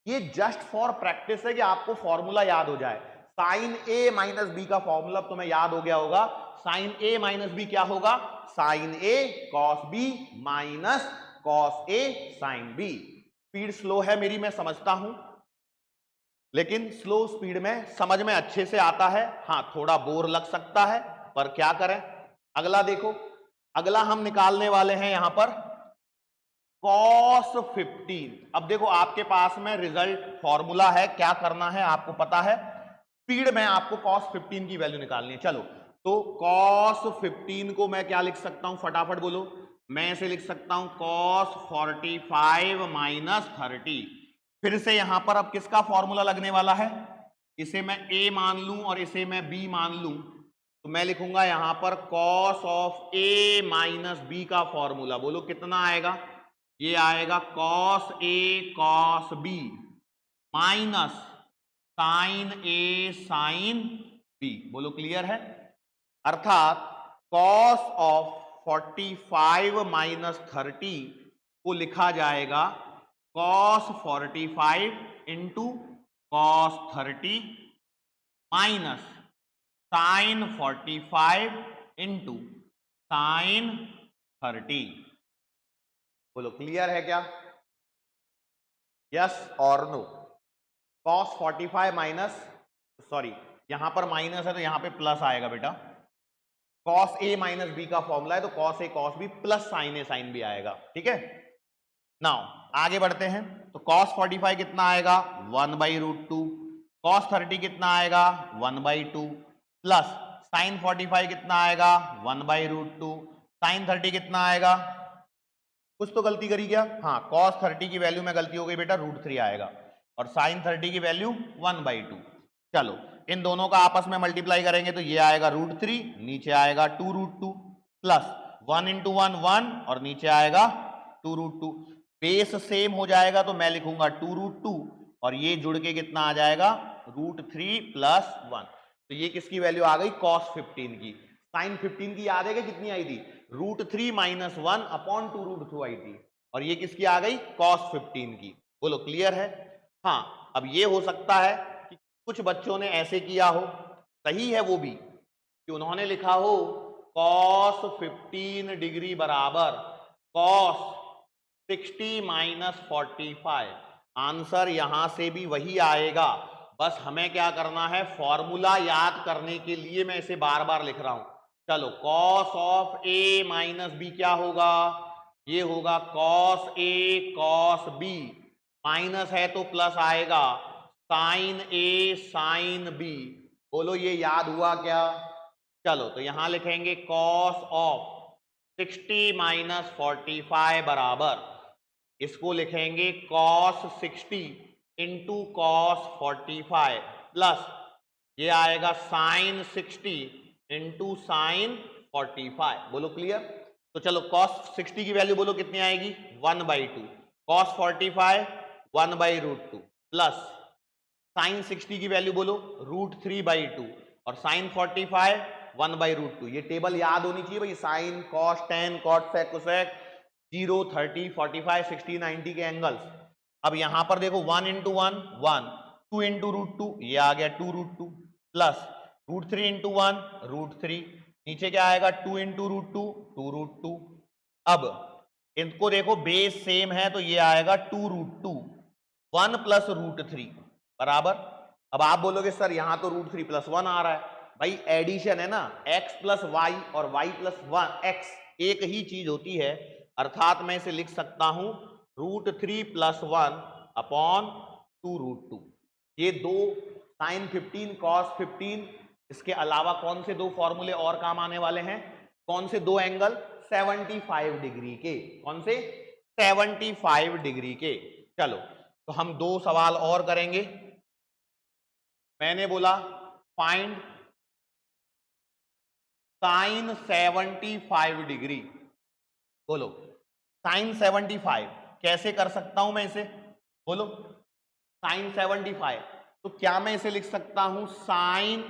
ये जस्ट फॉर प्रैक्टिस है कि आपको फॉर्मूला याद हो जाए। साइन ए माइनस बी का फॉर्मूला तुम्हें याद हो गया होगा। साइन ए माइनस बी क्या होगा? साइन ए कॉस बी माइनस कॉस ए साइन बी। स्पीड स्लो है मेरी, मैं समझता हूं, लेकिन स्लो स्पीड में समझ में अच्छे से आता है। हाँ थोड़ा बोर लग सकता है पर क्या करें। अगला देखो, अगला हम निकालने वाले हैं यहां पर cos 15। अब देखो आपके पास में रिजल्ट फॉर्मूला है, क्या करना है आपको पता है। स्पीड में आपको cos 15 की वैल्यू निकालनी है। चलो तो cos 15 को मैं क्या लिख सकता हूं, फटाफट बोलो। मैं इसे लिख सकता हूं cos 45 माइनस 30। फिर से यहां पर अब किसका फॉर्मूला लगने वाला है? इसे मैं a मान लूं और इसे मैं b मान लूं तो मैं लिखूंगा यहां पर cos of a minus b का फॉर्मूला। बोलो कितना आएगा? ये आएगा cos a cos b minus sine a sine b। बोलो क्लियर है? अर्थात cos ऑफ 45 माइनस 30 को लिखा जाएगा cos 45 into cos 30 minus sine 45 into sine 30। बोलो क्लियर है क्या? यस और नो? cos 45 माइनस, सॉरी यहां पर माइनस है तो यहां पे प्लस आएगा बेटा। cos a माइनस बी का फॉर्मूला है तो cos a cos b plus sine a sine b आएगा। ठीक है, नाउ आगे बढ़ते हैं। तो cos 45 कितना आएगा? 1/√2। cos 30 कितना आएगा? 1/2 प्लस साइन 45 कितना आएगा? 1/√2। साइन 30 कितना आएगा? कुछ तो गलती करी क्या? हाँ cos 30 की वैल्यू में गलती हो गई बेटा, √3 आएगा और साइन 30 की वैल्यू 1/2। चलो इन दोनों का आपस में मल्टीप्लाई करेंगे तो ये आएगा √3, नीचे आएगा 2√2 प्लस 1 इंटू 1 1 और नीचे आएगा 2√2। बेस सेम हो जाएगा तो मैं लिखूंगा 2√2 और ये जुड़ के कितना आ जाएगा? √3 प्लस 1। तो ये किसकी वैल्यू आ गई? cos 15 की। साइन 15 की याद है कि कितनी आई थी? √3 माइनस 1 अपॉन 2√2 आई थी और ये किसकी आ गई? cos 15 की। बोलो क्लियर है? हाँ अब ये हो सकता है कि कुछ बच्चों ने ऐसे किया हो, सही है वो भी, कि उन्होंने लिखा हो cos 15 डिग्री बराबर cos 60 माइनस 45। आंसर यहां से भी वही आएगा, बस हमें क्या करना है, फॉर्मूला याद करने के लिए मैं इसे बार बार लिख रहा हूं। चलो cos of a minus B क्या होगा? ये होगा cos a cos b, minus है तो प्लस आएगा साइन a साइन b। बोलो ये याद हुआ क्या? चलो तो यहां लिखेंगे cos ऑफ 60 माइनस 45 बराबर, इसको लिखेंगे cos 60 इंटू cos 45 प्लस ये आएगा साइन 60 इंटू साइन 45। बोलो क्लियर? तो चलो cos 60 की वैल्यू बोलो कितनी आएगी? 1/2। cos 45 1/√2 प्लस साइन 60 की वैल्यू बोलो √3/2 और साइन 45 1/√2। ये टेबल याद होनी चाहिए भाई, sign cos tan cot sec cosec 0 30 45 60 90 के एंगल्स। अब यहां पर देखो 1 इंटू 1 1, 2 इंटू √2 ये आ गया 2√2 प्लस √3 इंटू 1 √3, नीचे क्या आएगा? 2 इंटू √2 2√2। अब इनको देखो बेस सेम है तो ये आएगा 2√2 1 प्लस √3 बराबर। अब आप बोलोगे सर यहां तो √3 प्लस 1 आ रहा है। भाई एडिशन है ना, x प्लस वाई और y प्लस x एक ही चीज होती है, अर्थात मैं इसे लिख सकता हूं √3 प्लस 1 अपॉन 2√2। ये दो साइन 15 cos 15, इसके अलावा कौन से दो फॉर्मूले और काम आने वाले हैं? कौन से दो एंगल? 75 डिग्री के। कौन से? 75 डिग्री के। चलो तो हम दो सवाल और करेंगे। मैंने बोला फाइंड साइन 75 डिग्री। बोलो साइन 75 कैसे कर सकता हूं मैं इसे? बोलो साइन 75, तो क्या मैं इसे लिख सकता हूं साइन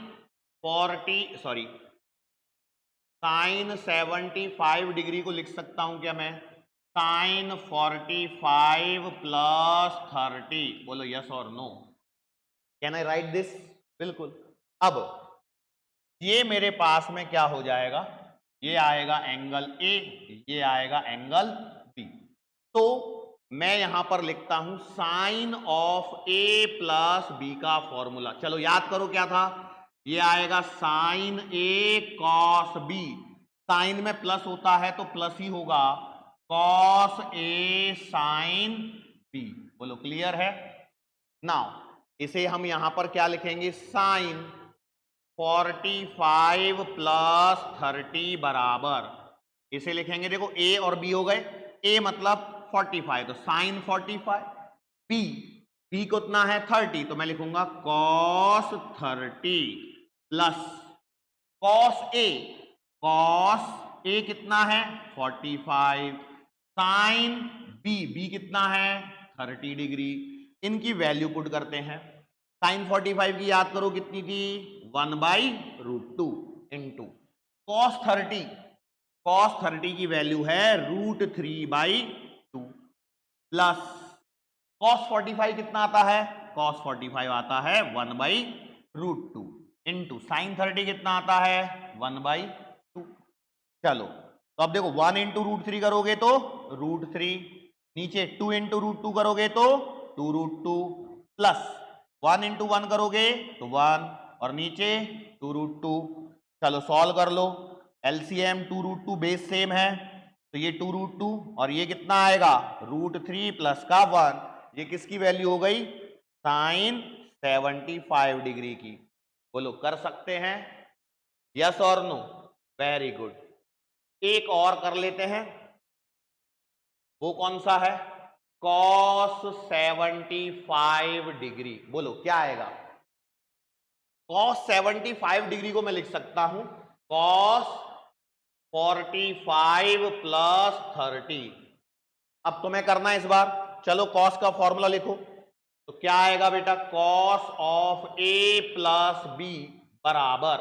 साइन 75 डिग्री को लिख सकता हूं क्या मैं? Sine 45 plus 30। बोलो यस और no, can I write this? बिल्कुल। अब ये मेरे पास में क्या हो जाएगा, ये आएगा एंगल ए, ये आएगा एंगल बी। तो मैं यहां पर लिखता हूं sine of A plus B का फॉर्मूला। चलो याद करो क्या था, ये आएगा साइन ए कॉस बी। साइन में प्लस होता है तो प्लस ही होगा, कॉस ए साइन बी। बोलो क्लियर है? नाउ इसे हम यहां पर क्या लिखेंगे, साइन 45 प्लस 30 बराबर, इसे लिखेंगे, देखो ए और बी हो गए, ए मतलब 45 तो साइन 45, बी कितना है 30 तो मैं लिखूंगा कॉस 30 प्लस कॉस ए कितना है 45, साइन बी कितना है 30 डिग्री। इनकी वैल्यू पुट करते हैं। साइन 45 की याद करो कितनी थी, 1/√2 इंटू कॉस 30 की वैल्यू है √3/2 प्लस कॉस 45 कितना आता है, कॉस 45 आता है 1/√2 इंटू साइन 30 कितना आता है 1/2। चलो तो अब देखो 1 इंटू √3 करोगे तो √3, नीचे 2 इंटू √2 करोगे तो 2√2 प्लस 1 इंटू 1 करोगे तो 1 और नीचे 2√2। चलो सॉल्व कर लो, एलसीएम 2√2 बेस सेम है तो ये 2√2 और ये कितना आएगा √3 प्लस का 1, ये किसकी वैल्यू हो गई, साइन 75 डिग्री की। बोलो कर सकते हैं, यस और नो? Very good. एक और कर लेते हैं, वो कौन सा है, कॉस 75 डिग्री। बोलो क्या आएगा, कॉस 75 डिग्री को मैं लिख सकता हूं कॉस 45 प्लस 30। अब तुम्हें करना है इस बार, चलो कॉस का फॉर्मूला लिखो, तो क्या आएगा बेटा, cos of A plus B बराबर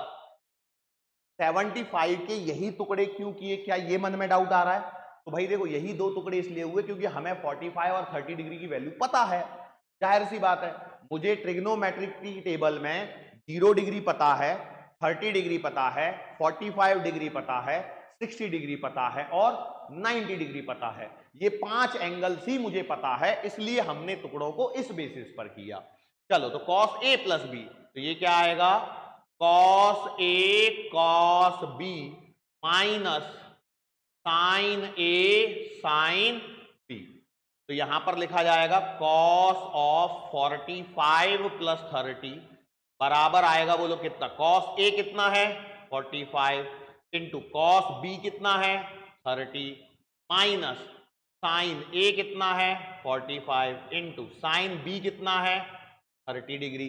75 के यही टुकड़े क्यों किए, क्या ये मन में डाउट आ रहा है? तो भाई देखो यही दो टुकड़े इसलिए हुए क्योंकि हमें 45 और 30 डिग्री की वैल्यू पता है, जाहिर सी बात है। मुझे ट्रिग्नोमेट्रिक की टेबल में 0 डिग्री पता है, 30 डिग्री पता है, 45 डिग्री पता है, 60 डिग्री पता है और 90 डिग्री पता है। ये 5 एंगल्स ही मुझे पता है, इसलिए हमने टुकड़ों को इस बेसिस पर किया। चलो तो कॉस ए प्लस बी, तो ये क्या आएगा, cos A cos B minus sine A sine B. तो यहां पर लिखा जाएगा कॉस ऑफ 45 प्लस 30 बराबर आएगा, बोलो कितना, कॉस ए कितना है 45 इंटू कॉस बी कितना है 30 माइनस साइन ए कितना है 45 इंटू साइन बी कितना है 30 डिग्री।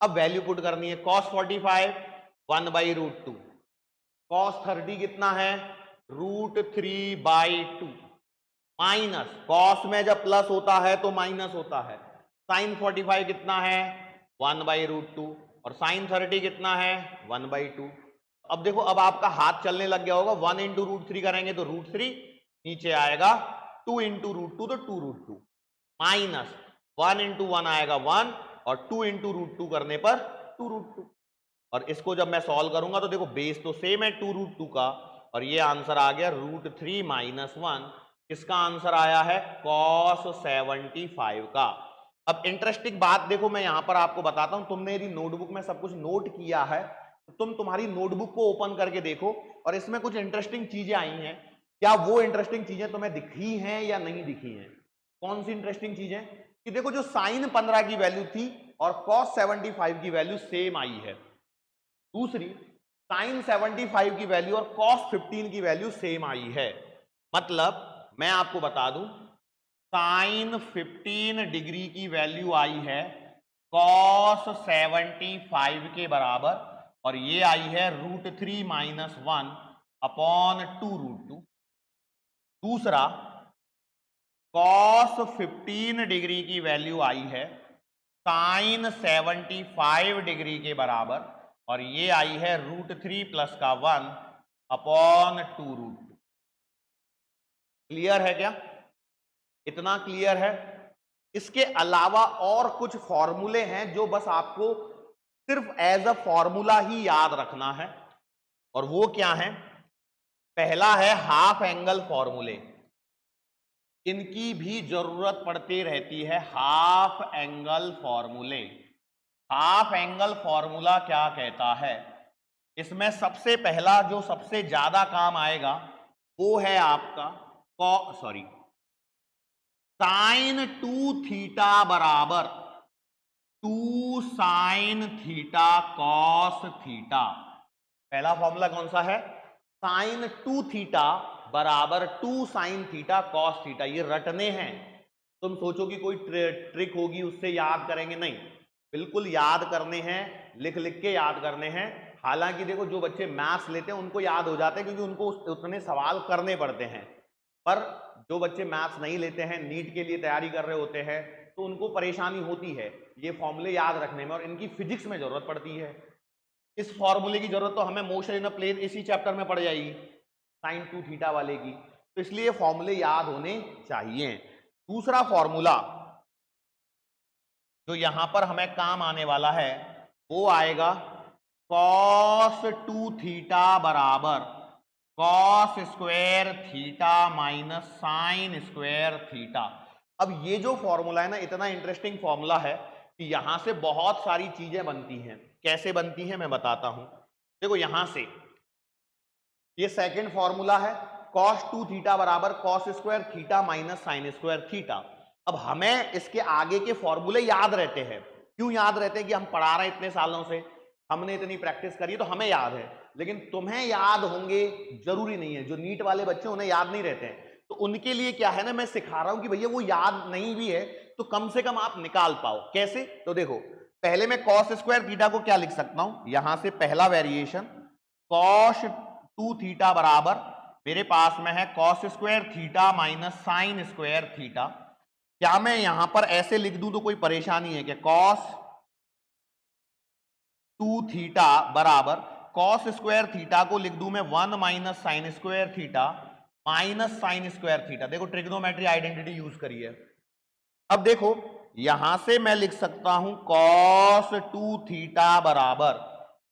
अब वैल्यू पुट करनी है, कॉस 45 1/√2, कॉस 30 कितना है √3/2 माइनस कॉस में जब प्लस होता है तो माइनस होता है, साइन 45 कितना है 1/√2 और साइन 30 कितना है 1/2। अब देखो अब आपका हाथ चलने लग गया होगा, 1 इंटू √3 करेंगे तो √3, नीचे आएगा 2 इंटू √2 तो 2√2 माइनस 1 इंटू 1 आएगा 1 और 2 इंटू √2 करने पर 2√2। और इसको जब मैं सॉल्व करूंगा तो देखो बेस तो सेम है 2√2 का और ये आंसर आ गया √3 माइनस 1। इसका आंसर आया है cos 75 का। अब इंटरेस्टिंग बात देखो मैं यहां पर आपको बताता हूं, तुमने यदि नोटबुक में सब कुछ नोट किया है तो तुम तुम्हारी नोटबुक को ओपन करके देखो और इसमें कुछ इंटरेस्टिंग चीजें आई हैं। क्या वो इंटरेस्टिंग चीजें तुम्हें दिखी हैं या नहीं दिखी हैं? कौन सी इंटरेस्टिंग चीजें, कि देखो जो साइन 15 की वैल्यू थी और cos 75 की वैल्यू सेम आई है। दूसरी, साइन 75 की वैल्यू और cos 15 की वैल्यू सेम आई है। मतलब मैं आपको बता दूं, साइन 15 डिग्री की वैल्यू आई है cos 75 के बराबर और ये आई है √3 माइनस 1 अपॉन 2√2। दूसरा, cos 15 डिग्री की वैल्यू आई है साइन 75 डिग्री के बराबर और ये आई है √3 प्लस का 1 अपॉन 2√2। क्लियर है क्या? इतना क्लियर है? इसके अलावा और कुछ फॉर्मूले हैं जो बस आपको सिर्फ एज अ फॉर्मूला ही याद रखना है, और वो क्या है? पहला है हाफ एंगल फॉर्मूले। इनकी भी जरूरत पड़ती रहती है, हाफ एंगल फॉर्मूले। हाफ एंगल फॉर्मूला क्या कहता है? इसमें सबसे पहला जो सबसे ज्यादा काम आएगा वो है आपका साइन 2 थीटा बराबर 2 साइन थीटा कॉस थीटा। पहला फॉर्मूला कौन सा है? साइन 2 थीटा बराबर 2 साइन थीटा कॉस थीटा। ये रटने हैं। तुम सोचो कि कोई ट्रिक होगी उससे याद करेंगे, नहीं, बिल्कुल याद करने हैं, लिख लिख के याद करने हैं। हालांकि देखो जो बच्चे मैथ्स लेते हैं उनको याद हो जाते हैं क्योंकि उनको उतने सवाल करने पड़ते हैं, पर जो बच्चे मैथ्स नहीं लेते हैं, नीट के लिए तैयारी कर रहे होते हैं, तो उनको परेशानी होती है ये फॉर्मूले याद रखने में, और इनकी फिजिक्स में जरूरत पड़ती है। इस फॉर्मूले की जरूरत तो हमें मोशन इन अ प्लेन इसी चैप्टर में पड़ जाएगी, साइन 2 थीटा वाले की, तो इसलिए फॉर्मूले याद होने चाहिए। दूसरा फॉर्मूला जो यहां पर हमें काम आने वाला है वो आएगा कॉस 2 थीटा बराबर cos square theta minus sine square theta. अब ये जो फॉर्मूला है ना, इतना इंटरेस्टिंग फॉर्मूला है कि यहां से बहुत सारी चीजें बनती हैं। कैसे बनती हैं मैं बताता हूं। देखो यहां से ये सेकंड फॉर्मूला है, cos 2 थीटा बराबर cos square theta minus sine square theta. अब हमें इसके आगे के फॉर्मूले याद रहते हैं। क्यों याद रहते हैं? कि हम पढ़ा रहे हैं इतने सालों से, हमने इतनी प्रैक्टिस करी तो हमें याद है, लेकिन तुम्हें याद होंगे जरूरी नहीं है। जो नीट वाले बच्चे उन्हें याद नहीं रहते हैं, तो उनके लिए क्या है ना, मैं सिखा रहा हूं कि भैया वो याद नहीं भी है तो कम से कम आप निकाल पाओ। कैसे? तो देखो, पहले मैं cos स्क्वायर थीटा को क्या लिख सकता हूं, यहां से पहला वेरिएशन cos 2 थीटा बराबर मेरे पास में है cos square theta minus sine square theta. क्या मैं यहां पर ऐसे लिख दूं तो कोई परेशानी है कि cos 2 थीटा बराबर cos स्क्वायर थीटा को लिख दूं मैं 1 minus sine square theta minus sine square theta. देखो ट्रिग्नोमेट्री आइडेंटिटी यूज करी है। अब देखो यहां से मैं लिख सकता हूं cos 2 थीटा बराबर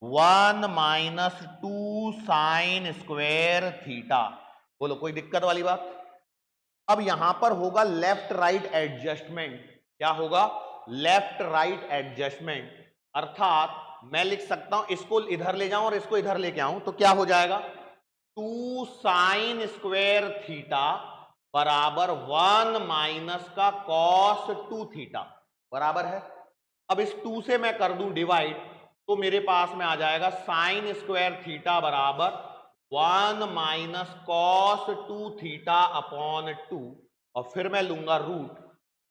1 माइनस 2 साइन स्क्वायर थीटा। बोलो कोई दिक्कत वाली बात? अब यहां पर होगा लेफ्ट राइट एडजस्टमेंट। क्या होगा? Left right adjustment. अर्थात मैं लिख सकता हूं इसको इधर ले जाऊं और इसको इधर लेके आऊं तो क्या हो जाएगा? 2 साइन स्क्वायर थीटा बराबर 1 माइनस का cos 2 थीटा बराबर है। अब इस 2 से मैं कर दूं डिवाइड तो मेरे पास में आ जाएगा साइन स्क्वायर थीटा बराबर 1 माइनस कॉस 2 थीटा अपॉन 2, और फिर मैं लूंगा root.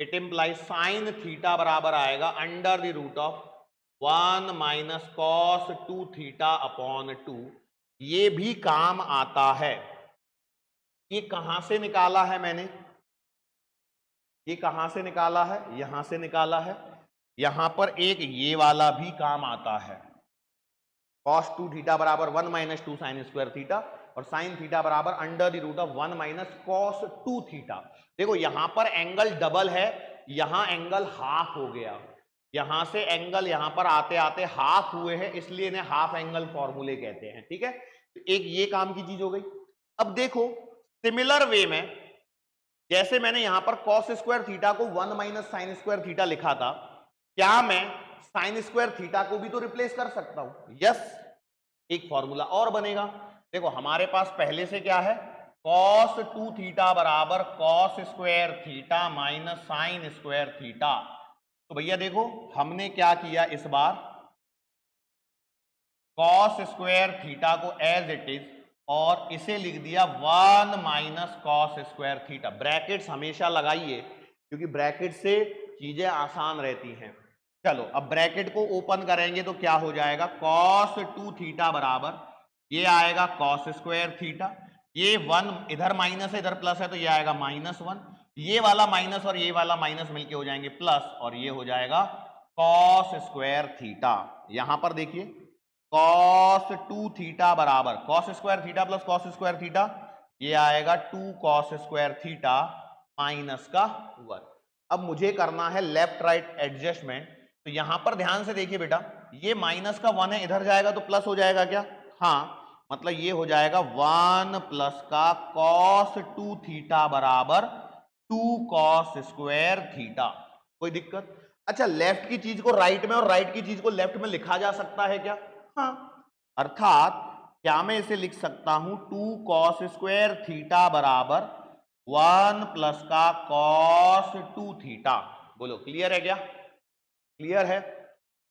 It implies sine theta बराबर आएगा under the root of 1 minus cos 2 theta upon 2। ये भी काम आता है। ये कहां से निकाला है मैंने? ये कहां से निकाला है? यहां से निकाला है। यहां पर एक ये वाला भी काम आता है, cos 2 थीटा बराबर 1 माइनस 2 साइन स्क्वायर थीटा, और साइन थीटा बराबर under the root of 1 minus cos 2 theta. देखो यहां पर एंगल डबल है, यहां एंगल हाफ हो गया, यहां से एंगल यहां पर आते आते हाफ हुए हैं, इसलिए इन्हें हाफ एंगल फॉर्मूले कहते हैं। ठीक है, तो एक ये काम की चीज हो गई। अब देखो सिमिलर वे में जैसे मैंने यहां पर cos स्क्वायर थीटा को 1 माइनस साइन स्क्वायर थीटा लिखा था, क्या मैं साइन स्क्वायर थीटा को भी तो रिप्लेस कर सकता हूं? यस, एक फॉर्मूला और बनेगा। देखो हमारे पास पहले से क्या है, cos 2 थीटा बराबर cos square theta minus sine square theta. तो भैया देखो हमने क्या किया इस बार, cos स्क्वायर थीटा को एज इट इज और इसे लिख दिया 1 minus cos square theta. Brackets हमेशा लगाइए क्योंकि ब्रैकेट से चीजें आसान रहती हैं। चलो अब ब्रैकेट को ओपन करेंगे तो क्या हो जाएगा, cos 2 थीटा बराबर ये आएगा cos स्क्वायर थीटा, ये 1 इधर माइनस है इधर प्लस है तो ये आएगा -1, ये वाला माइनस और ये वाला माइनस मिलके हो जाएंगे प्लस, और ये हो जाएगा cos स्क्वायर थीटा। यहां पर देखिए कॉस 2 थीटा बराबर cos square theta plus cos square theta, ये आएगा 2 कॉस स्क्वायर थीटा माइनस का 1। अब मुझे करना है लेफ्ट राइट एडजस्टमेंट, तो यहां पर ध्यान से देखिए बेटा, ये माइनस का 1 है, इधर जाएगा तो प्लस हो जाएगा क्या? हाँ, मतलब ये हो जाएगा 1 प्लस का कॉस 2 थीटा बराबर 2 कॉस स्क्वायर थीटा। कोई दिक्कत? अच्छा, लेफ्ट की चीज को राइट में और राइट की चीज को लेफ्ट में लिखा जा सकता है क्या? हाँ, अर्थात क्या मैं इसे लिख सकता हूं 2 कॉस स्क्वायर थीटा बराबर 1 प्लस का कॉस 2 थीटा। बोलो क्लियर है क्या? क्लियर है?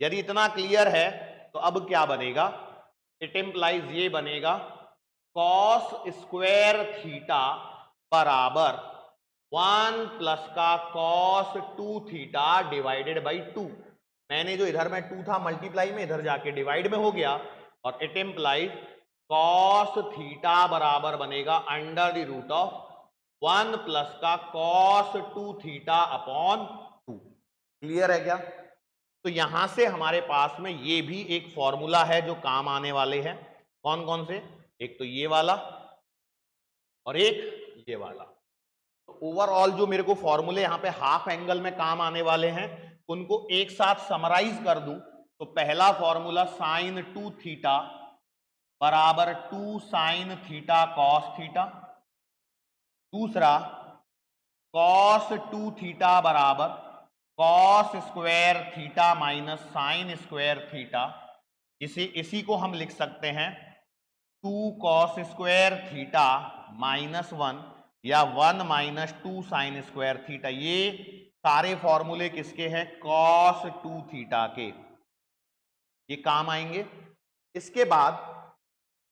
यदि इतना क्लियर है तो अब क्या बनेगा? इट इंप्लाइज ये बनेगा कॉस स्क्वायर थीटा बराबर 1 प्लस का कॉस 2 थीटा डिवाइडेड बाई 2। मैंने जो इधर में 2 था मल्टीप्लाई में, इधर जाके डिवाइड में हो गया, और इट इंप्लाइज कॉस थीटा बराबर बनेगा under the root of 1 plus का कॉस 2 थीटा अपॉन 2। क्लियर है क्या? तो यहां से हमारे पास में ये भी एक फॉर्मूला है जो काम आने वाले हैं। कौन कौन से? एक तो ये वाला और एक ये वाला। तो ओवरऑल जो मेरे को फॉर्मूले यहां पे हाफ एंगल में काम आने वाले हैं, उनको एक साथ समराइज कर दूं तो पहला फॉर्मूला साइन 2 थीटा बराबर 2 साइन थीटा कॉस थीटा, दूसरा कॉस 2 थीटा बराबर cos square theta minus sine square theta. इसी को हम लिख सकते हैं 2 कॉस स्क्वायर थीटा माइनस 1 या 1 माइनस 2 साइन स्क्वायर थीटा। ये सारे फॉर्मूले किसके हैं? कॉस 2 थीटा के। ये काम आएंगे। इसके बाद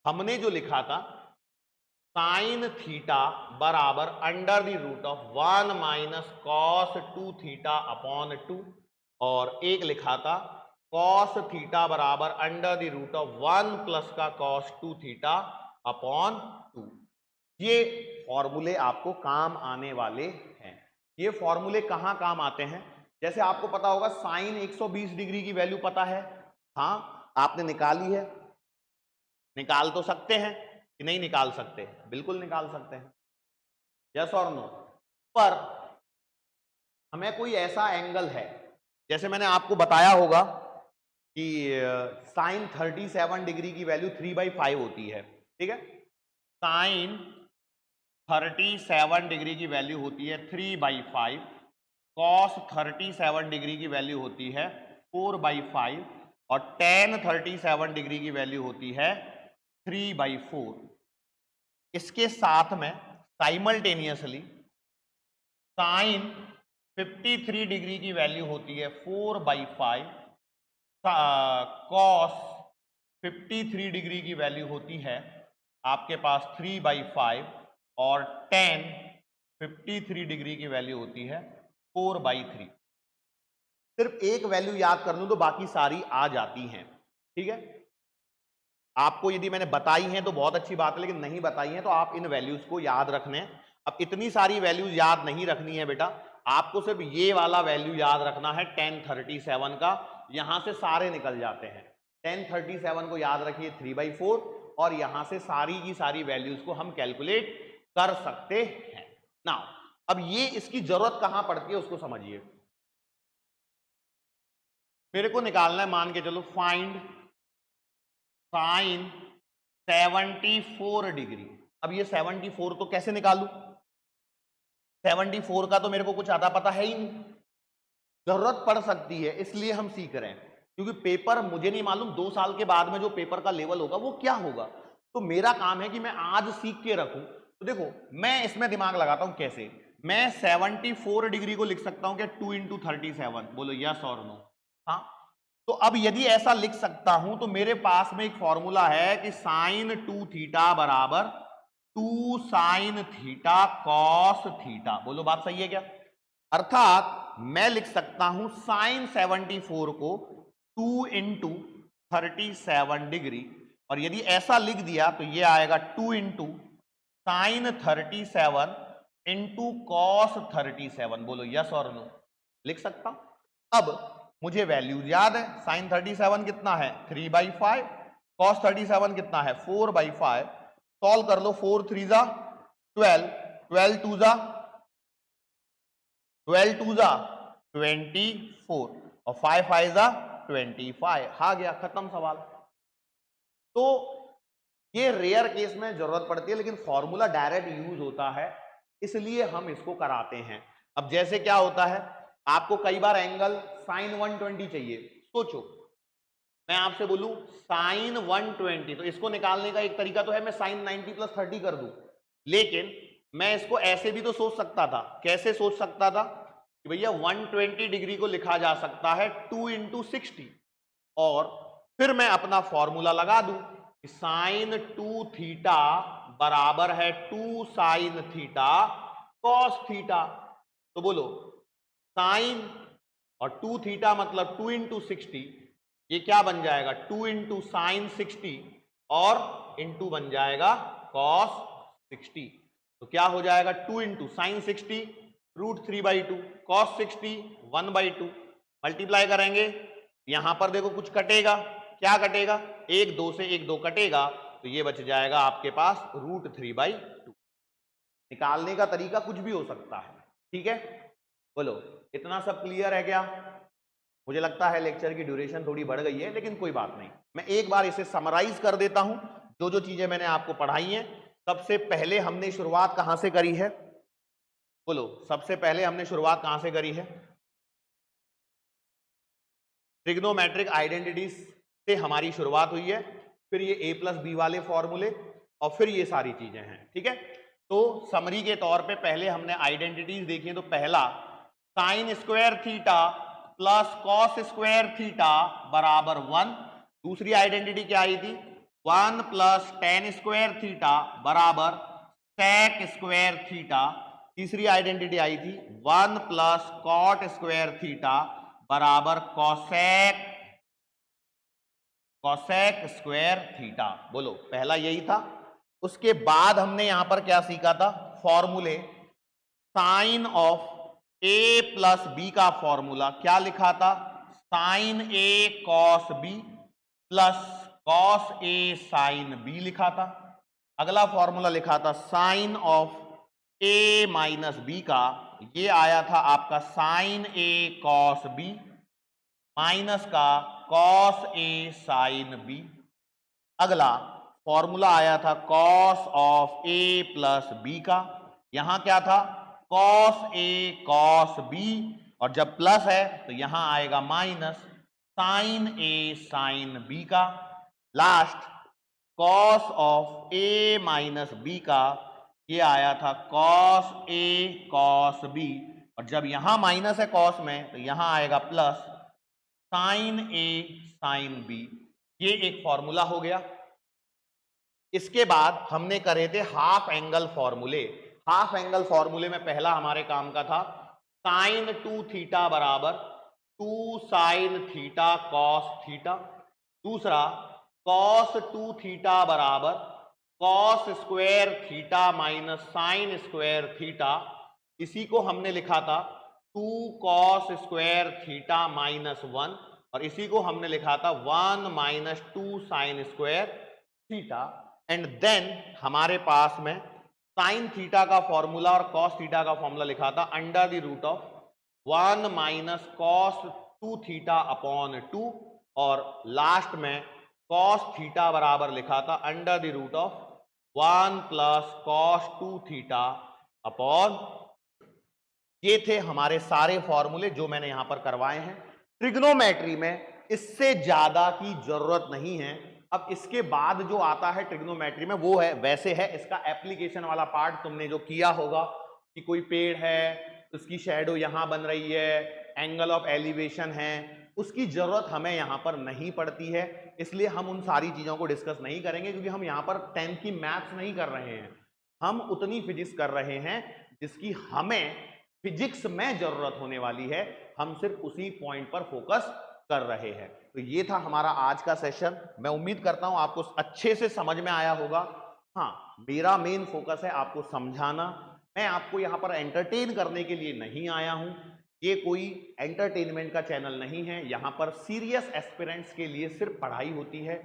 हमने जो लिखा था साइन थीटा बराबर under the root of 1 minus cos 2 theta upon 2, और एक लिखा था कॉस थीटा बराबर under the root of 1 plus का कॉस 2 थीटा अपॉन 2। ये फॉर्मूले आपको काम आने वाले हैं। ये फॉर्मूले कहां काम आते हैं? जैसे आपको पता होगा साइन 120 डिग्री की वैल्यू पता है, हाँ आपने निकाली है। निकाल तो सकते हैं कि नहीं निकाल सकते? बिल्कुल निकाल सकते हैं, यस और नो। पर हमें कोई ऐसा एंगल है, जैसे मैंने आपको बताया होगा कि साइन 37 डिग्री की वैल्यू 3/5 होती है, ठीक है? साइन 37 डिग्री की वैल्यू होती है 3/5, कॉस 37 डिग्री की वैल्यू होती है 4/5, और टेन 37 डिग्री की वैल्यू होती है 3/4। इसके साथ में साइमल्टेनियसली साइन 53 डिग्री की वैल्यू होती है 4/5, कॉस 53 डिग्री की वैल्यू होती है आपके पास 3/5, और टेन 53 डिग्री की वैल्यू होती है 4/3। सिर्फ एक वैल्यू याद कर लूं तो बाकी सारी आ जाती हैं, ठीक है? आपको यदि मैंने बताई हैं तो बहुत अच्छी बात है, लेकिन नहीं बताई हैं तो आप इन वैल्यूज को याद रखने। अब इतनी सारी वैल्यूज याद नहीं रखनी है बेटा, आपको सिर्फ ये वाला वैल्यू याद रखना है 1037 का। यहां से सारे निकल जाते हैं। 1037 को याद रखिए 3/4, और यहां से सारी की सारी वैल्यूज को हम कैलकुलेट कर सकते हैं। नाउ अब ये इसकी जरूरत कहां पड़ती है उसको समझिए। मेरे को निकालना है, मान के चलो फाइंड साइन 74 डिग्री। अब ये 74 तो कैसे निकालू? 74 का तो मेरे को कुछ आता पता है ही नहीं। जरूरत पड़ सकती है इसलिए हम सीख रहे हैं, क्योंकि पेपर मुझे नहीं मालूम 2 साल के बाद में जो पेपर का लेवल होगा वो क्या होगा। तो मेरा काम है कि मैं आज सीख के रखूं। तो देखो मैं इसमें दिमाग लगाता हूं कैसे। मैं 74 डिग्री को लिख सकता हूं क्या 2 × 37? बोलो यस और नो। हाँ, तो अब यदि ऐसा लिख सकता हूं तो मेरे पास में एक फॉर्मूला है कि साइन 2 थीटा बराबर 2 साइन थीटा कॉस थीटा। बोलो बात सही है क्या? अर्थात मैं लिख सकता हूं साइन 74 को 2 × 37 डिग्री, और यदि ऐसा लिख दिया तो ये आएगा 2 × साइन 37 × कॉस 37। बोलो यस और नो। लिख सकता हूं। अब मुझे वैल्यू याद है, साइन 37 कितना है 3/5, cos 37 कितना है 4/5, सॉल्व कर लो, 4 3 जा 12, 12 2 जा 24 और 5 5 जा 25, आ गया, खत्म सवाल। तो ये रेयर केस में जरूरत पड़ती है, लेकिन फॉर्मूला डायरेक्ट यूज होता है, इसलिए हम इसको कराते हैं। अब जैसे क्या होता है, आपको कई बार एंगल sin 120 चाहिए, सोचो मैं आपसे बोलूं sin 120, तो इसको निकालने का एक तरीका तो है मैं sin 90 + 30 कर दूं, लेकिन मैं इसको ऐसे भी तो सोच सकता था। कैसे सोच सकता था कि भैया 120 डिग्री को लिखा जा सकता है 2 × 60, और फिर मैं अपना फॉर्मूला लगा दूं कि sin 2 थीटा बराबर है 2 sin थीटा cos थीटा। तो बोलो sin और 2 थीटा मतलब 2 × 60, ये क्या बन जाएगा 2 × sin 60 और इंटू बन जाएगा cos 60। तो क्या हो जाएगा 2 × sin 60 √3/2, cos 60 1/2, मल्टीप्लाई करेंगे, यहां पर देखो कुछ कटेगा, क्या कटेगा 1 2 से 1 2 कटेगा, तो ये बच जाएगा आपके पास √3/2। निकालने का तरीका कुछ भी हो सकता है, ठीक है। बोलो इतना सब क्लियर है क्या? मुझे लगता है लेक्चर की ड्यूरेशन थोड़ी बढ़ गई है, लेकिन कोई बात नहीं, मैं एक बार इसे समराइज कर देता हूं जो जो चीजें मैंने आपको पढ़ाई हैं। सबसे पहले हमने शुरुआत कहां से करी है? बोलो सबसे पहले हमने शुरुआत कहां से करी है? ट्रिग्नोमेट्रिक आइडेंटिटीज से हमारी शुरुआत हुई है, फिर ये a+b वाले फॉर्मूले, और फिर ये सारी चीजें हैं, ठीक है। तो समरी के तौर पे पहले हमने आइडेंटिटीज देखी, तो पहला sin square theta plus cos square theta बराबर 1। दूसरी आइडेंटिटी क्या आई थी 1 + tan स्क्वायर थीटा बराबर sec स्क्वायर थीटा। तीसरी आइडेंटिटी आई थी 1 + cot स्क्वायर थीटा बराबर कॉसेक स्क्वायर थीटा। बोलो पहला यही था। उसके बाद हमने यहां पर क्या सीखा था? फॉर्मूले, साइन ऑफ a + b का फॉर्मूला क्या लिखा था? sin a cos b plus cos a sin b लिखा था। अगला फॉर्मूला लिखा था साइन ऑफ a - b का, ये आया था आपका sin a cos b minus का cos a sin b। अगला फॉर्मूला आया था cos ऑफ a + b का, यहां क्या था cos a cos b, और जब प्लस है तो यहां आएगा minus sin a sin b का। Last cos of a - b का, ये आया था cos a cos b, और जब यहां माइनस है cos में तो यहां आएगा plus sin a sin b। ये एक फॉर्मूला हो गया। इसके बाद हमने करे थे हाफ एंगल फॉर्मूले। हाफ एंगल फॉर्मूले में पहला हमारे काम का था sin 2 थीटा बराबर 2 sin थीटा cos थीटा। दूसरा cos 2 थीटा बराबर cos square theta minus sine square theta. इसी को हमने लिखा था 2 cos स्क्वायर थीटा -1, और इसी को हमने लिखा था 1 - 2 sin square theta. And then हमारे पास में साइन थीटा का फॉर्मूला और cos थीटा का फॉर्मूला लिखा था √1 - cos 2 थीटा अपॉन 2, और लास्ट में cos थीटा बराबर लिखा था √1 + cos 2 थीटा अपॉन। ये थे हमारे सारे फॉर्मूले जो मैंने यहां पर करवाए हैं। ट्रिग्नोमेट्री में इससे ज्यादा की जरूरत नहीं है। अब इसके बाद जो आता है ट्रिग्नोमेट्री में वो है, वैसे है इसका एप्लीकेशन वाला पार्ट। तुमने जो किया होगा कि कोई पेड़ है, उसकी शैडो यहां बन रही है, एंगल ऑफ एलिवेशन है, उसकी जरूरत हमें यहां पर नहीं पड़ती है, इसलिए हम उन सारी चीजों को डिस्कस नहीं करेंगे, क्योंकि हम यहां पर 10th की मैथ्स नहीं कर रहे हैं, हम उतनी फिजिक्स कर रहे हैं जिसकी हमें फिजिक्स में जरूरत होने वाली है। हम सिर्फ उसी पॉइंट पर फोकस कर रहे हैं। तो ये था हमारा आज का सेशन। मैं उम्मीद करता हूं आपको अच्छे से समझ में आया होगा। हाँ, मेरा मेन फोकस है आपको समझाना। मैं आपको यहाँ पर एंटरटेन करने के लिए नहीं आया हूं। ये कोई एंटरटेनमेंट का चैनल नहीं है। यहाँ पर सीरियस एस्पिरेंट्स के लिए सिर्फ पढ़ाई होती है।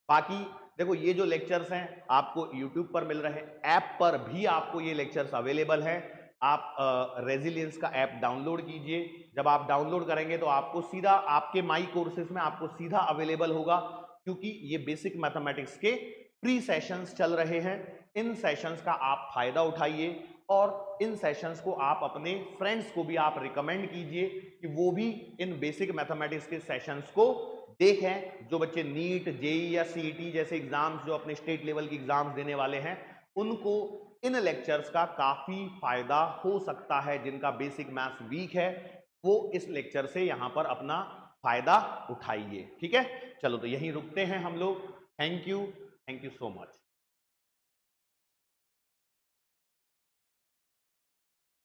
बाकी देखो ये जो लेक्चर्स हैं आपको यूट्यूब पर मिल रहे हैं, ऐप पर भी आपको ये लेक्चर्स अवेलेबल हैं। आप रेजिलियंस का ऐप डाउनलोड कीजिए। जब आप डाउनलोड करेंगे तो आपको सीधा आपके माई कोर्सेज में आपको सीधा अवेलेबल होगा, क्योंकि ये बेसिक मैथमेटिक्स के फ्री सेशंस चल रहे हैं। इन सेशंस का आप फायदा उठाइए और इन सेशंस को आप अपने फ्रेंड्स को भी आप रिकमेंड कीजिए कि वो भी इन बेसिक मैथमेटिक्स के सेशंस को देखें। जो बच्चे नीट, जेई या सीईटी जैसे एग्जाम्स, जो अपने स्टेट लेवल की एग्जाम्स देने वाले हैं, उनको इन लेक्चर्स का काफी फायदा हो सकता है। जिनका बेसिक मैथ्स वीक है वो इस लेक्चर से यहां पर अपना फायदा उठाइए। ठीक है, चलो तो यहीं रुकते हैं हम लोग। Thank you so much.